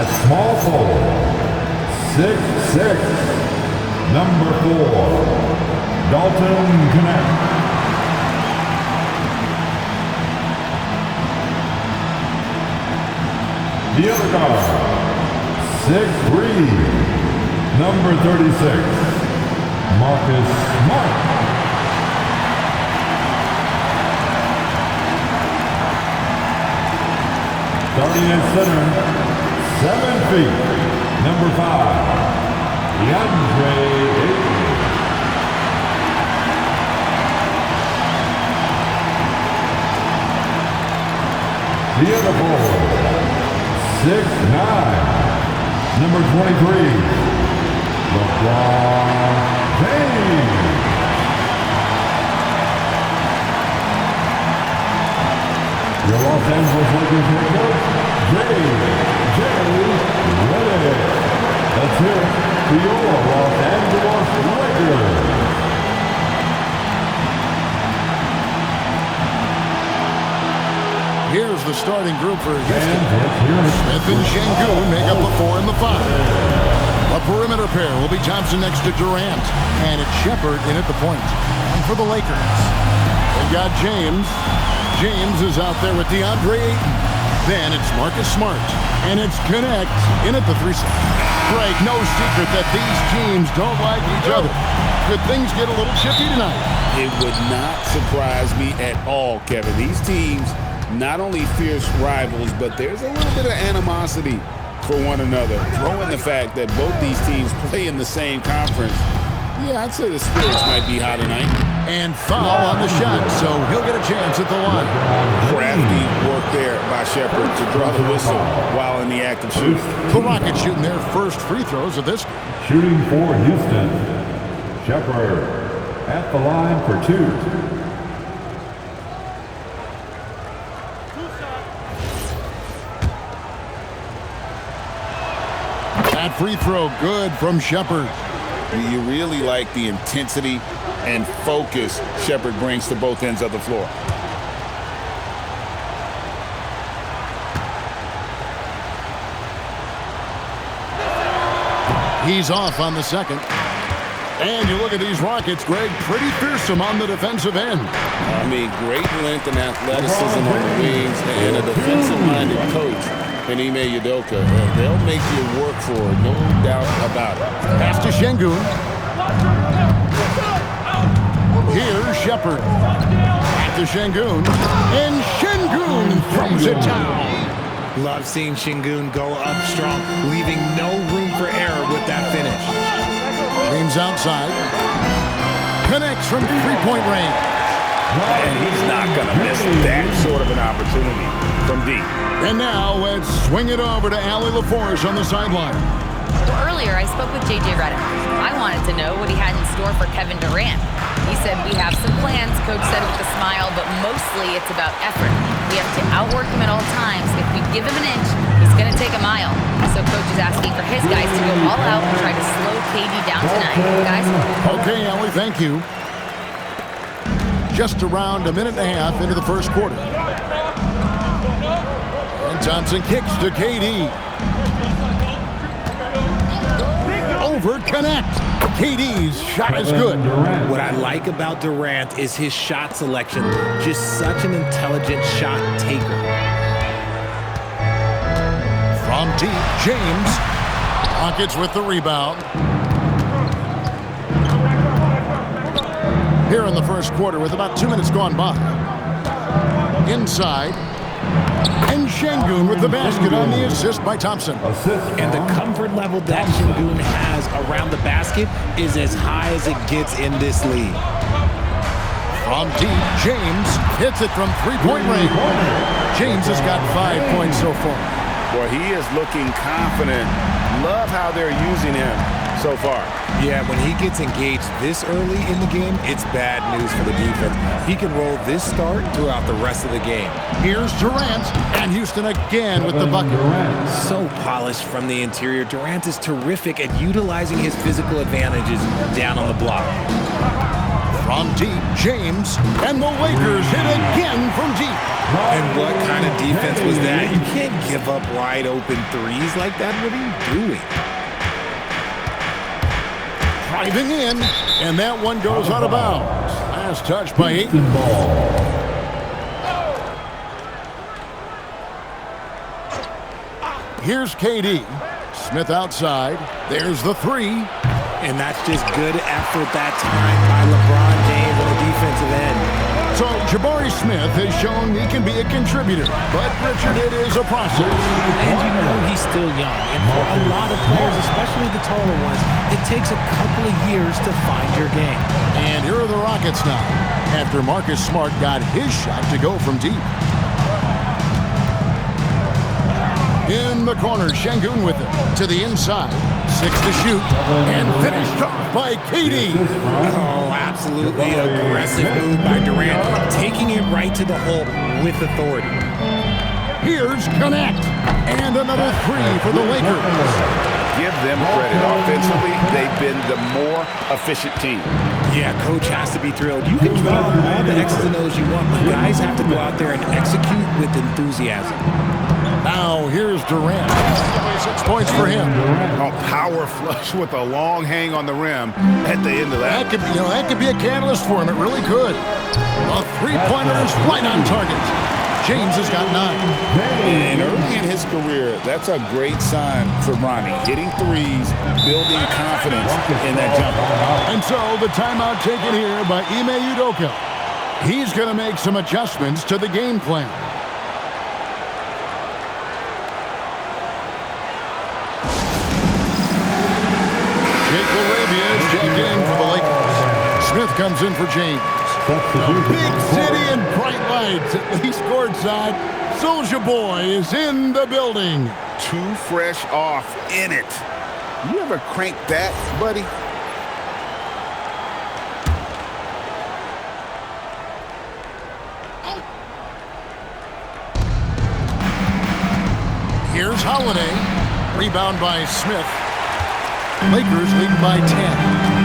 At small forward, 6'6", number 4, Dalton Knecht. The other guard, 6'3", number 36, Marcus Smart. Starting at center, 7 feet, number 5, DeAndre Ayton. The other forward, 6'9", number 23, LeBron James. Your Los Angeles Lakers head coach, J.J. Redick. Let's hear it for your Los Angeles Lakers. Here's the starting group for Houston. Smith and Şengün make up the 4 and the 5. A perimeter pair will be Thompson next to Durant, and it's Shepherd in at the point. And for the Lakers, they've got James. James is out there with DeAndre Ayton. Then it's Marcus Smart. And it's Knecht in at the 3 slot. Greg, no secret that these teams don't like each other. Could things get a little chippy tonight? It would not surprise me at all, Kevin. These teams, not only fierce rivals, but there's a little bit of animosity for one another. Throw in the fact that both these teams play in the same conference. Yeah, I'd say the spirits might be high tonight. And foul on the shot, so he'll get a chance at the line. Crafty work there by Shepherd to draw the whistle while in the act of shooting. The Rockets shooting their first free throws of this. Shooting for Houston, Shepherd at the line for 2. That free throw good from Shepherd. You really like the intensity and focus Shepherd brings to both ends of the floor. He's off on the second. And you look at these Rockets, Greg, pretty fearsome on the defensive end. I mean, great length and athleticism on the wings, and a defensive-minded coach, Ime Udoka. They'll make you work for it, no doubt about it. Pass to Şengün. Here's Shepherd. Back to Şengün. And Şengün throws it down. Love seeing Şengün go up strong, leaving no room for error with that finish. James outside. Connects from three-point range. And he's not going to miss that sort of an opportunity from deep. And now let's swing it over to Allie LaForge on the sideline. Well, earlier I spoke with J.J. Redick. I wanted to know what he had in store for Kevin Durant. He said, we have some plans, Coach said with a smile, but mostly it's about effort. We have to outwork him at all times. If we give him an inch, he's going to take a mile. So Coach is asking for his guys to go all out and try to slow KD down tonight. Guys? Okay, Allie, thank you. Just around a minute and a half into the first quarter. And Thompson kicks to KD. Over Knecht. KD's shot is good. What I like about Durant is his shot selection. Just such an intelligent shot taker. From deep, James. Rockets with the rebound. Here in the first quarter with about 2 minutes gone by. Inside. And Şengün with the basket on the assist by Thompson. And the comfort level that Şengün has around the basket is as high as it gets in this league. From deep, James hits it from three-point range. James has got 5 points so far. Boy, he is looking confident. Love how they're using him so far. Yeah, when he gets engaged this early in the game, it's bad news for the defense. He can roll this start throughout the rest of the game. Here's Durant, and Houston again with the bucket. So polished from the interior. Durant is terrific at utilizing his physical advantages down on the block. From deep, James, and the Lakers hit again from deep. And what kind of defense was that? You can't give up wide open threes like that. What are you doing? Driving in, and that one goes out of bounds. Last touch by Ayton. Here's KD. Smith outside. There's the three. And that's just good effort that time by LeBron James on the defensive end. So Jabari Smith has shown he can be a contributor, but Richard, it is a process. And you know he's still young. And for a lot of players, especially the taller ones, it takes a couple of years to find your game. And here are the Rockets now, after Marcus Smart got his shot to go from deep. In the corner, Şengün with it. To the inside. 6 to shoot. And finished off by KD. Oh, absolutely aggressive move by Durant. Taking it right to the hole with authority. Here's Connect. And another three for the Lakers. Give them credit. Offensively, they've been the more efficient team. Yeah, coach has to be thrilled. You can draw all the X's and O's you want, but guys have to go out there and execute with enthusiasm. Now here's Durant. 6 points for him. A power flush with a long hang on the rim at the end of that. That could be a catalyst for him. It really could. The three-pointer is right on target. James has got 9. And early in his career, that's a great sign for Ronnie. Hitting threes, building confidence in that jumper. And so the timeout taken here by Ime Udoka. He's going to make some adjustments to the game plan. For the Lakers. Smith comes in for James. Big city and bright lights, at least courtside. Soulja Boy is in the building. Too fresh off in it. You ever crank that, buddy? Here's Holiday. Rebound by Smith. Lakers lead by 10.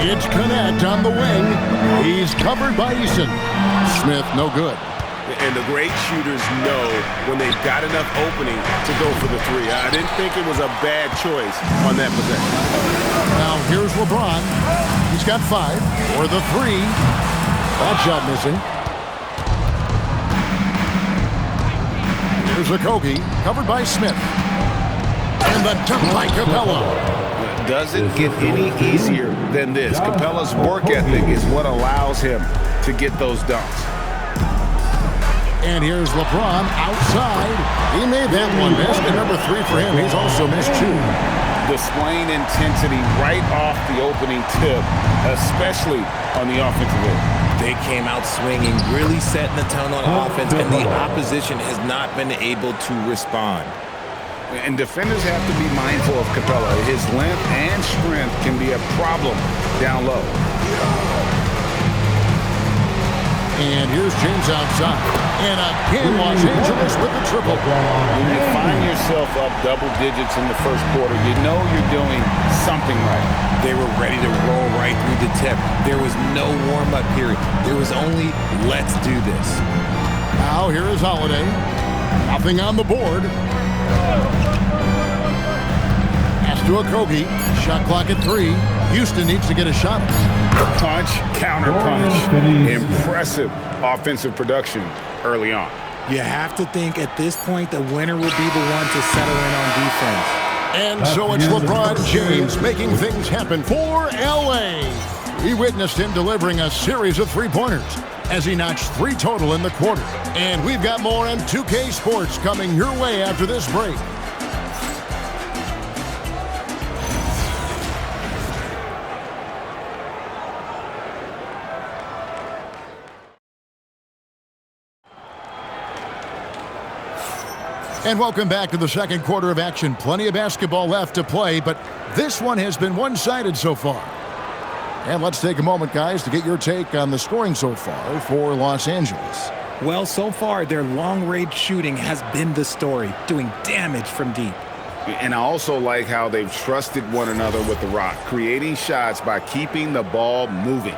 It's Connect on the wing. He's covered by Eason. Smith, no good. And the great shooters know when they've got enough opening to go for the three. I didn't think it was a bad choice on that possession. Now here's LeBron. He's got 5 for the three. That shot missing. Here's Okogie, covered by Smith. And the dunk by Capella. Doesn't get any easier than this. Capella's work ethic is what allows him to get those dunks. And here's LeBron outside. He made that one miss. And number 3 for him. He's also missed 2. Displaying intensity right off the opening tip, especially on the offensive end. They came out swinging, really setting the tone on offense, and the opposition has not been able to respond. And defenders have to be mindful of Capella. His length and strength can be a problem down low. And here's James outside. And again, Los Angeles with the triple. When you find yourself up double digits in the first quarter, you know you're doing something right. They were ready to roll right through the tip. There was no warm-up period. There was only, let's do this. Now here is Holiday. Nothing on the board. Pass to Okogie. Shot clock at 3. Houston needs to get a shot. Punch, counter punch. Impressive offensive production early on. You have to think at this point the winner will be the one to settle in on defense. And so it's LeBron James making things happen for L.A. We witnessed him delivering a series of three-pointers as he notched 3 total in the quarter. And we've got more on 2K Sports coming your way after this break. And welcome back to the second quarter of action. Plenty of basketball left to play, but this one has been one-sided so far. And let's take a moment, guys, to get your take on the scoring so far for Los Angeles. Well, so far, their long-range shooting has been the story, doing damage from deep. And I also like how they've trusted one another with the rock, creating shots by keeping the ball moving.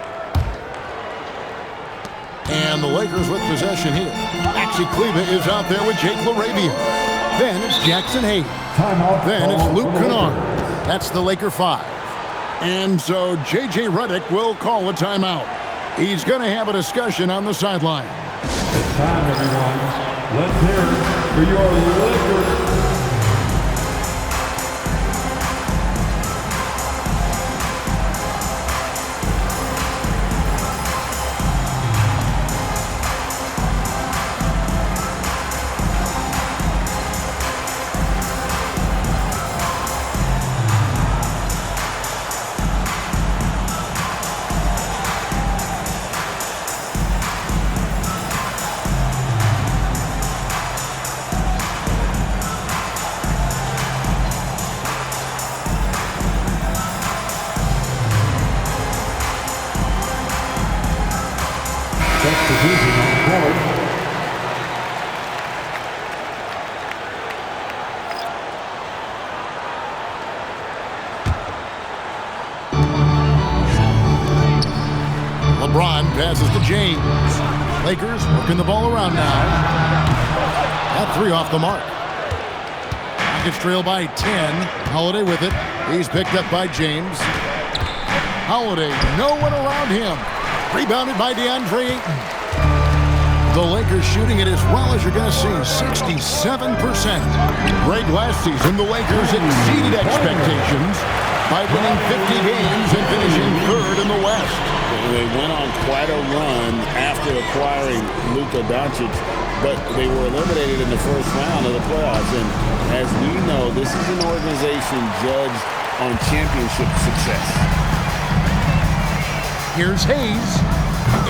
And the Lakers with possession here. Maxi Kleber is out there with Jake LaRavia. Then it's Jackson Hayes. Timeout. Then it's Luke Kennard. That's the Laker 5. And so J.J. Redick will call a timeout. He's going to have a discussion on the sideline. It's time, everyone. Let's hear it for your Lakers. LeBron passes to James. Lakers working the ball around now. That 3 off the mark. Rockets trail by 10. Holiday with it. He's picked up by James. Holiday, no one around him. Rebounded by DeAndre Ayton. The Lakers shooting it as well as you're going to see, 67%. Great last season, the Lakers exceeded expectations by winning 50 games and finishing 3rd in the West. They went on quite a run after acquiring Luka Doncic, but they were eliminated in the first round of the playoffs. And as we know, this is an organization judged on championship success. Here's Hayes.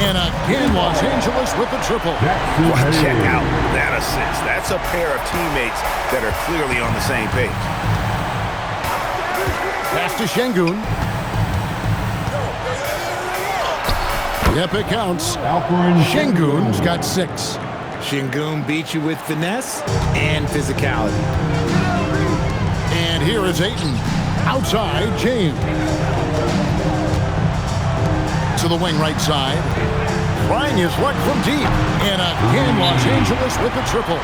And again, Los Angeles with the triple. Well, check out that assist. That's a pair of teammates that are clearly on the same page. Pass to Şengün. Yep, it counts. Şengün's got 6. Şengün beat you with finesse and physicality. And here is Ayton. Outside, James. To the wing right side. Trying his luck from deep. And again, Los Angeles with the triple.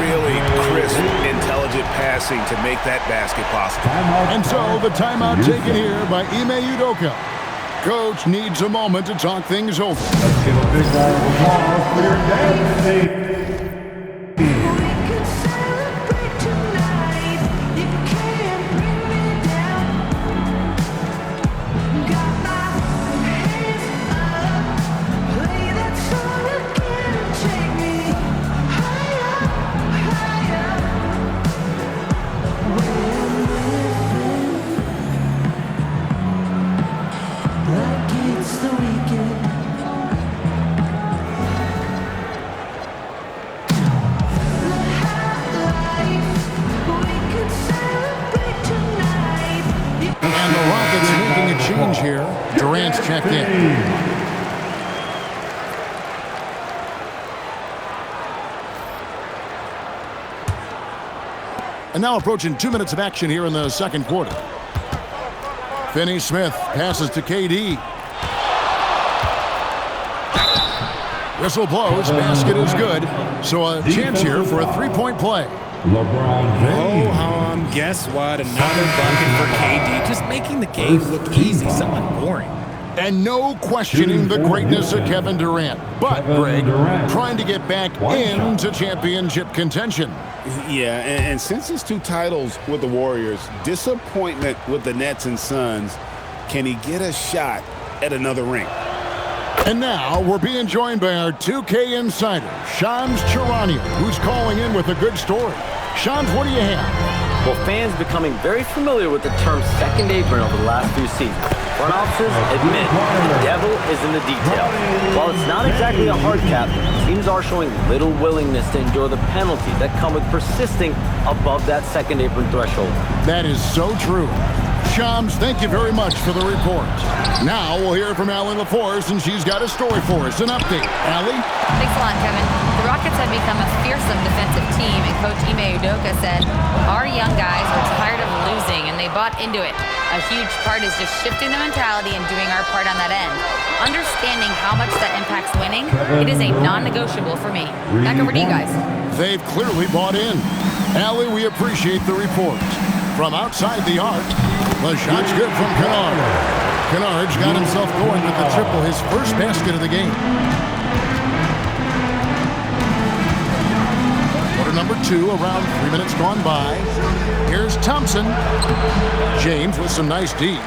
Really crisp, intelligent passing to make that basket possible. And so the timeout taken here by Ime Udoka. Coach needs a moment to talk things over. Let's give a big round of applause for your dad. Durant's checked in. And now approaching 2 minutes of action here in the second quarter. Finney-Smith passes to KD. Whistle blows, basket is good. So a chance here for a three-point play. LeBron James. Guess what? Another bucket for KD. Just making the game look easy, somewhat boring. And no questioning the greatness of Kevin Durant. But, Greg, trying to get back into championship contention. Yeah, and since his 2 titles with the Warriors, disappointment with the Nets and Suns, can he get a shot at another ring? And now we're being joined by our 2K insider, Shams Charania, who's calling in with a good story. Shams, what do you have? Well, fans becoming very familiar with the term second apron over the last few seasons. Front offices admit the devil is in the detail. While it's not exactly a hard cap, teams are showing little willingness to endure the penalties that come with persisting above that second apron threshold. That is so true. Shams, thank you very much for the report. Now we'll hear from Allie LaForce, and she's got a story for us. An update. Allie? Thanks a lot, Kevin. The Rockets have become a fearsome defensive team, and Coach Ime Udoka said, our young guys are tired of losing, and they bought into it. A huge part is just shifting the mentality and doing our part on that end. Understanding how much that impacts winning, it is a non-negotiable for me. Back over to you guys. They've clearly bought in. Allie, we appreciate the report. From outside the arc, the shot's good from Kennard. Kennard's got himself going with the triple, his first basket of the game. Quarter number 2, around 3 minutes gone by. Here's Thompson. James with some nice D.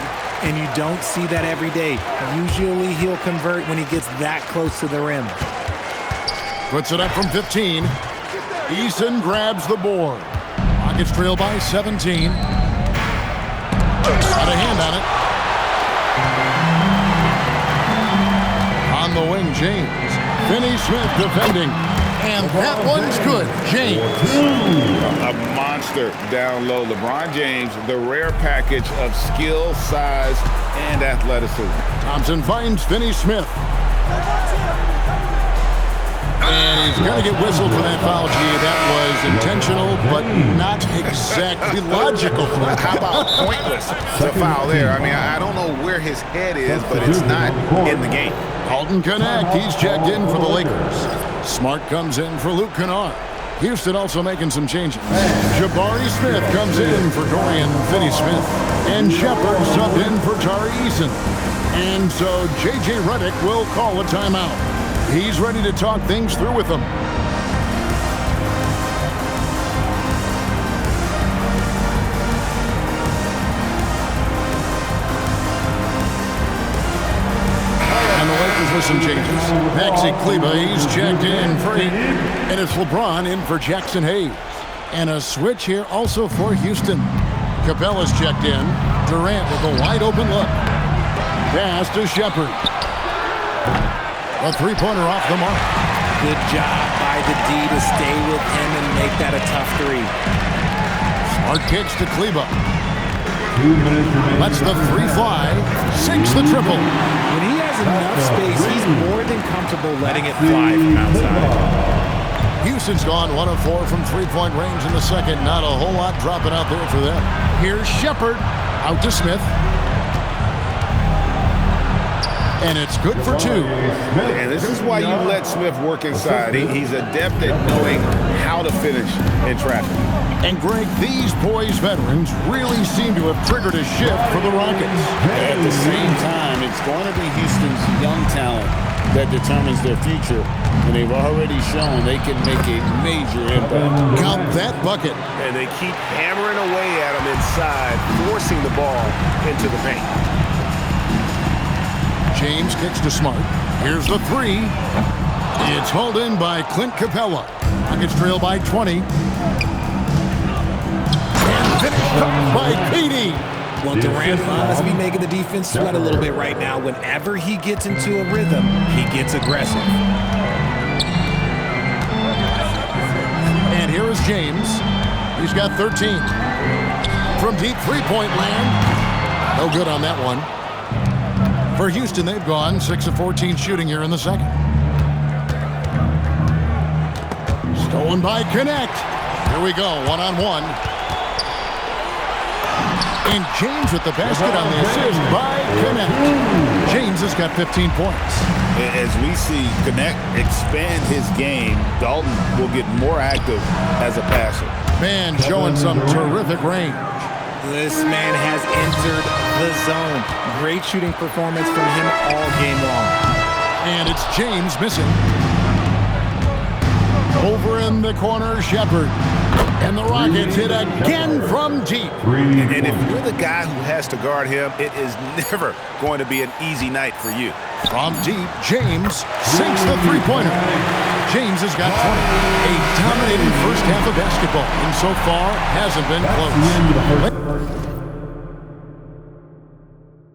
And you don't see that every day. Usually he'll convert when he gets that close to the rim. Puts it up from 15. Eason grabs the board. Rockets trail by 17. Got a hand on it. On the wing, James. Finney Smith defending. And that one's good. James. A monster down low. LeBron James, the rare package of skill, size, and athleticism. Thompson finds Finney Smith. And he's going to get whistled for that foul, G. That was intentional, but not exactly logical. How about pointless? The foul there. I mean, I don't know where his head is, but it's not in the game. Alton Connect, he's checked in for the Lakers. Smart comes in for Luke Kennard. Houston also making some changes. Jabari Smith comes in for Dorian Finney-Smith. And Shepard subbed in for Tari Eason. And so J.J. Redick will call a timeout. He's ready to talk things through with them. With some changes. Maxi Kleber, he's checked in for 8. And it's LeBron in for Jackson Hayes. And a switch here also for Houston. Capella's checked in. Durant with a wide open look. Pass to Shepard. A three-pointer off the mark. Good job by the D to stay with him and make that a tough 3. Smart kicks to Kleber. Lets the 3 fly. Sinks the triple. When he has enough space, he's more than comfortable letting it fly from outside. Houston's gone 1 of 4 from three-point range in the second. Not a whole lot dropping out there for them. Here's Shepard. Out to Smith. And it's good for 2. And this is why you let Smith work inside. He's adept at knowing how to finish in traffic. And Greg, these boys veterans really seem to have triggered a shift for the Rockets. At the same time, it's going to be Houston's young talent that determines their future. And they've already shown they can make a major impact. Count that bucket. And they keep hammering away at him inside, forcing the ball into the paint. James kicks to Smart. Here's the 3. It's hauled in by Clint Capella. Rockets trail by 20. By Petey. Well, Durant must be making the defense sweat a little bit right now. Whenever he gets into a rhythm, he gets aggressive. And here is James. He's got 13. From deep three-point land. No good on that one. For Houston, they've gone 6 of 14 shooting here in the second. Stolen by Connect. Here we go, one-on-one. And James with the basket on the assist by Connect. James has got 15 points. As we see Connect expand his game, Dalton will get more active as a passer. Man showing some terrific range. This man has entered the zone. Great shooting performance from him all game long. And it's James missing. Over in the corner, Shepard. And the Rockets hit again from deep. And if you're the guy who has to guard him, it is never going to be an easy night for you. From deep, James sinks the three-pointer. James has got 20. A dominating first half of basketball, and so far hasn't been close.